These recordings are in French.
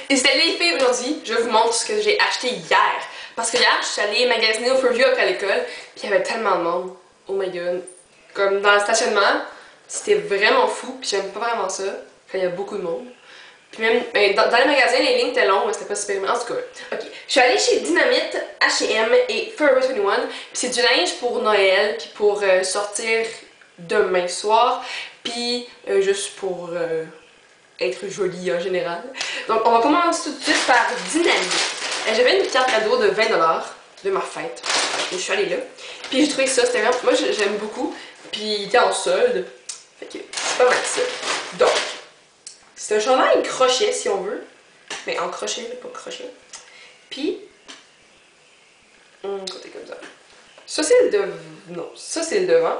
Et c'était les filles aujourd'hui, je vous montre ce que j'ai acheté hier. Parce que hier, je suis allée magasiner au Fairview après l'école, puis il y avait tellement de monde. Oh my god. Comme dans le stationnement, c'était vraiment fou, puis j'aime pas vraiment ça, quand il y a beaucoup de monde. Puis même, dans les magasins, les lignes étaient longues, mais c'était pas super bien. En tout cas, ok. Je suis allée chez Dynamite, H&M et Forever 21, puis c'est du linge pour Noël, puis pour sortir demain soir, puis juste pour être jolie en général. Donc on va commencer tout de suite par Dynamite. J'avais une carte cadeau de 20$ de ma fête. Et je suis allée là. Puis j'ai trouvé ça, c'était vraiment. Moi j'aime beaucoup. Puis il était en solde. Fait que c'est pas mal ça. Donc, c'est un chandail crochet si on veut. Mais en crochet, mais pas crochet. Puis, côté comme ça. Ça c'est le devant. Non, ça c'est le devant.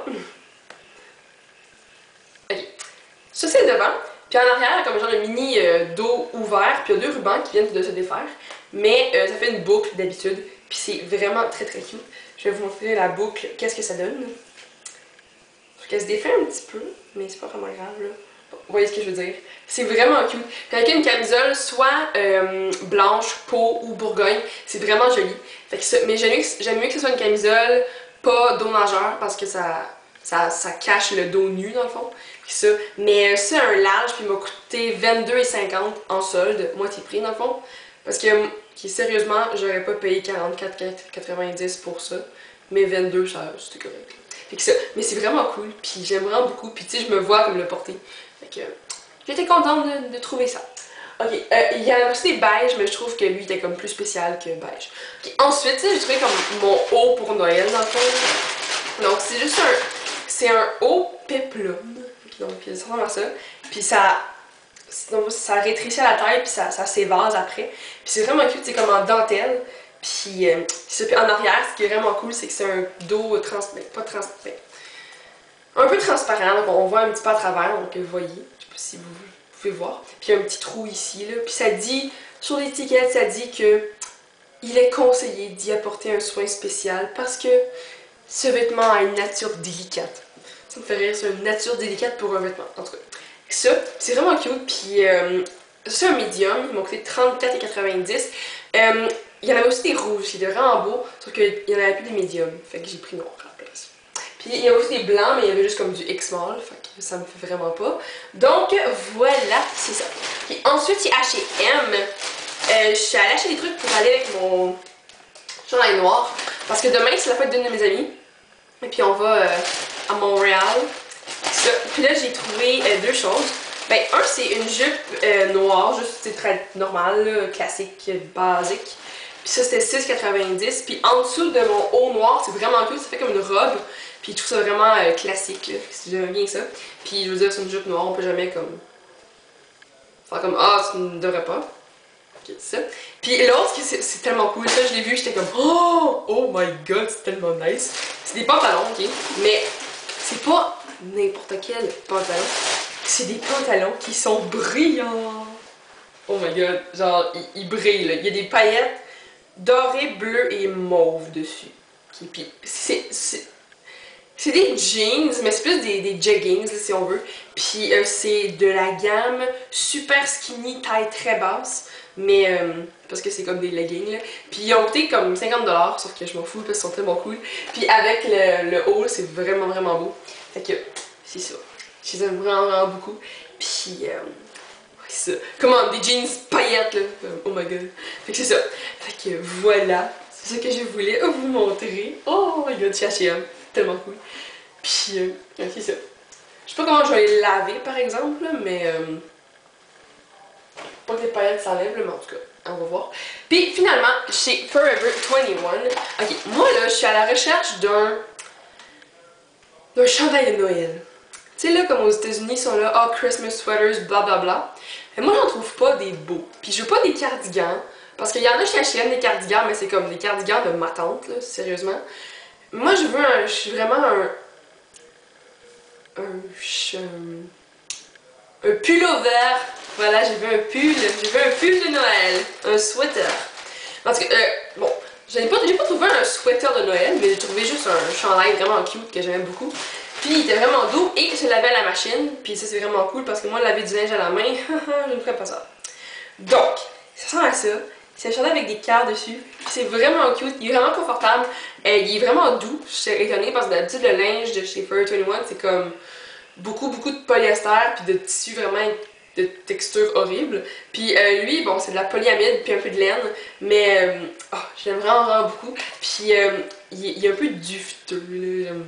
Ok. Ça c'est le devant. Puis en arrière, il y a comme un genre de mini dos ouvert. Puis il y a deux rubans qui viennent de se défaire. Mais ça fait une boucle d'habitude. Puis c'est vraiment très très cute. Je vais vous montrer la boucle, qu'est-ce que ça donne. Parce qu'elle se défait un petit peu, mais c'est pas vraiment grave là. Vous voyez ce que je veux dire? C'est vraiment cute. Puis avec une camisole, soit blanche, peau ou bourgogne, c'est vraiment joli. Fait que ça, mais j'aime mieux que ce soit une camisole pas dos nageur parce que ça cache le dos nu dans le fond. Puis ça. Mais c'est un large, puis il m'a coûté 22,50 en solde, moitié prix dans le fond. Parce que, sérieusement, j'aurais pas payé 44,90 pour ça. Mais 22, c'était correct. Fait que ça, mais c'est vraiment cool, puis j'aime vraiment beaucoup, puis tu sais, je me vois comme le porter. Fait que j'étais contente de trouver ça. Ok, il y a aussi des beiges, mais je trouve que lui était comme plus spécial que beige. Ok, ensuite, j'ai trouvé comme mon haut pour Noël dans le fond. Donc c'est juste c'est un haut péplum. Donc ça ressemble à ça. Puis ça rétrécit à la taille, puis ça s'évase après. Puis c'est vraiment cute, c'est comme en dentelle. Puis en arrière, ce qui est vraiment cool, c'est que c'est un dos pas transparent, un peu transparent, donc on voit un petit peu à travers, donc vous voyez, je sais pas si vous pouvez voir. Puis il y a un petit trou ici, là. Puis ça dit, sur l'étiquette, ça dit que il est conseillé d'y apporter un soin spécial parce que ce vêtement a une nature délicate. Ça me fait rire, c'est une nature délicate pour un vêtement, en tout cas. Ça, c'est vraiment cute, puis c'est un medium, il m'a coûté 34,90. Il y en avait aussi des rouges, qui étaient vraiment beaux, sauf qu'il y en avait plus des médiums, fait que j'ai pris noir à la place. Puis il y avait aussi des blancs, mais il y avait juste comme du X-Small, fait que ça me fait vraiment pas. Donc voilà, c'est ça. Puis ensuite, il y a H&M. Je suis allée acheter des trucs pour aller avec mon chandail noir, parce que demain, c'est la fête d'une de mes amies. Et puis on va à Montréal. Ça. Puis là, j'ai trouvé deux choses. Ben, un, c'est une jupe noire, juste très normale, classique, basique. Puis ça, c'était 6,90. Puis en dessous de mon haut noir, c'est vraiment cool, ça fait comme une robe. Puis je trouve ça vraiment classique, j'aime bien ça. Puis je veux dire, c'est une jupe noire, on peut jamais comme faire comme ah, tu ne devrais pas. Ok, ça. Puis l'autre, c'est tellement cool, ça je l'ai vu, j'étais comme oh my god, c'est tellement nice. C'est des pantalons, ok, mais c'est pas n'importe quel pantalon. C'est des pantalons qui sont brillants. Oh my god, genre ils brillent là. Il y a des paillettes dorées, bleues et mauves dessus. Puis c'est des jeans, mais c'est plus des jeggings là, si on veut. Puis c'est de la gamme super skinny, taille très basse. Mais parce que c'est comme des leggings là. Puis ils ont coûté comme 50$, sauf que je m'en fous parce qu'ils sont tellement cool. Puis avec le haut, c'est vraiment vraiment beau. Fait que c'est ça. Je les aime vraiment, vraiment beaucoup. Puis ouais, c'est ça. Comment, des jeans paillettes là. Oh my god. Fait que c'est ça. Fait que voilà. C'est ça que je voulais vous montrer. Oh my god, chez H&M. Tellement cool. Puis c'est ça. Je sais pas comment je vais les laver par exemple, là, mais pas que les paillettes s'enlèvent, mais en tout cas, on va voir. Puis finalement, chez Forever 21, ok, moi là, je suis à la recherche d'un chandail de Noël. Tu sais là, comme aux États-Unis, ils sont là, oh, Christmas sweaters, blablabla. Bla, bla. Mais moi, j'en trouve pas des beaux. Puis je veux pas des cardigans, parce qu'il y en a chez H&M des cardigans, mais c'est comme des cardigans de ma tante, là, sérieusement. Moi, je suis vraiment un pullover. Voilà, j'ai vu un pull de Noël, un sweater. Parce que, bon, j'ai pas trouvé un sweater de Noël, mais j'ai trouvé juste un chandail vraiment cute que j'aimais beaucoup. Puis il était vraiment doux et je l'avais à la machine. Puis ça c'est vraiment cool parce que moi laver du linge à la main, je ne ferais pas ça. Donc, ça ressemble à ça. C'est un chandail avec des cœurs dessus. C'est vraiment cute, il est vraiment confortable. Il est vraiment doux. Je suis étonnée parce que d'habitude le linge de chez Forever 21 c'est comme beaucoup de polyester puis de tissu vraiment de texture horrible. Puis lui, bon, c'est de la polyamide puis un peu de laine, mais oh, je l'aime vraiment beaucoup. Puis il est un peu dufteux,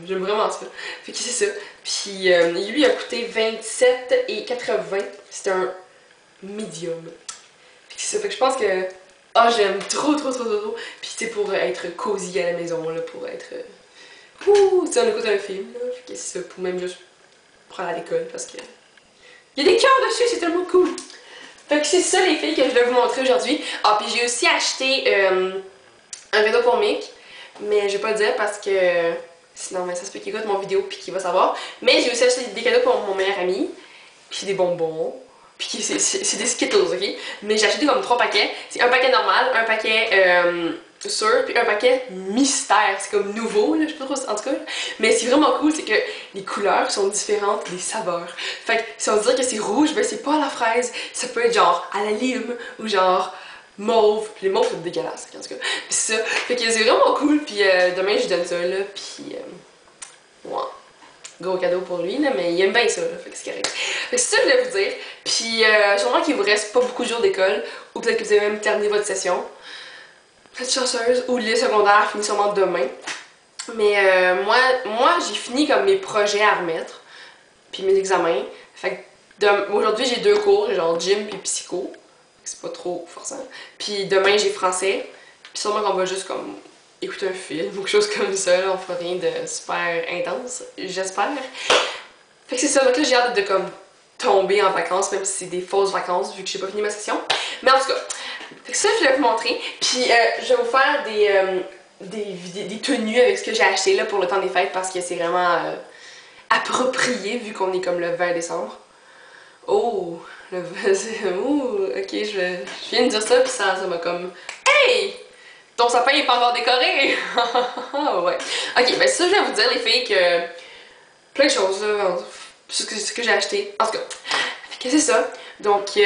j'aime vraiment ça. Fait que c'est ça. Puis lui, il a coûté 27,80. C'est un medium. Fait que c'est ça. Fait que je pense que ah, j'aime trop. Puis c'est pour être cosy à la maison, là, pour être ouh, tu sais, on écoute un film, là. Fait que c'est ça, pour même juste prendre à l'école parce que il y a des cœurs dessus, c'est tellement cool! Fait que c'est ça les filles que je vais vous montrer aujourd'hui. Ah, puis j'ai aussi acheté un cadeau pour Mick, mais je vais pas le dire parce que sinon ça se peut qu'il écoute mon vidéo puis qu'il va savoir. Mais j'ai aussi acheté des cadeaux pour mon meilleur ami, puis des bonbons, puis c'est des Skittles, ok? Mais j'ai acheté comme 3 paquets. C'est un paquet normal, un paquet sûr, puis un paquet mystère. C'est comme nouveau, là, je sais pas trop, en tout cas. Mais c'est vraiment cool, c'est que les couleurs sont différentes des saveurs. Fait que si on dirait que c'est rouge, ben c'est pas à la fraise. Ça peut être genre à la lime ou genre mauve. Puis les mauves, c'est dégueulasse, en tout cas. Puis c'est ça. Fait que c'est vraiment cool, puis demain je lui donne ça, là, puis ouais. Gros cadeau pour lui, là, mais il aime bien ça, là, fait que c'est correct. Fait que c'est ça que je voulais vous dire. Puis sûrement qu'il vous reste pas beaucoup de jours d'école, ou peut-être que vous avez même terminé votre session. Vous êtes chanceuse, ou le secondaire finit sûrement demain. Mais moi j'ai fini comme mes projets à remettre, puis mes examens. Fait que aujourd'hui j'ai 2 cours, genre gym puis psycho. C'est pas trop forçant. Puis demain j'ai français, puis sûrement qu'on va juste comme écouter un film ou quelque chose comme ça, là, on fera rien de super intense, j'espère. Fait que c'est ça, donc là j'ai hâte de comme tomber en vacances, même si c'est des fausses vacances vu que j'ai pas fini ma session. Mais en tout cas, fait que ça je vais vous montrer, puis je vais vous faire des tenues avec ce que j'ai acheté là pour le temps des fêtes parce que c'est vraiment approprié vu qu'on est comme le 20 décembre. Oh, oh, ok, je viens de dire ça puis ça m'a comme... Hey! Ton sapin est pas encore décoré! Ouais. Ok, ben ça, je vais vous dire, les filles, que plein de choses, là, ce que j'ai acheté. En tout cas, que c'est ça. Donc,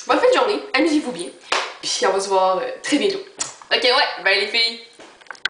bonne fin de journée, amusez-vous bien. Puis on va se voir très bientôt. Ok, ouais, ben les filles,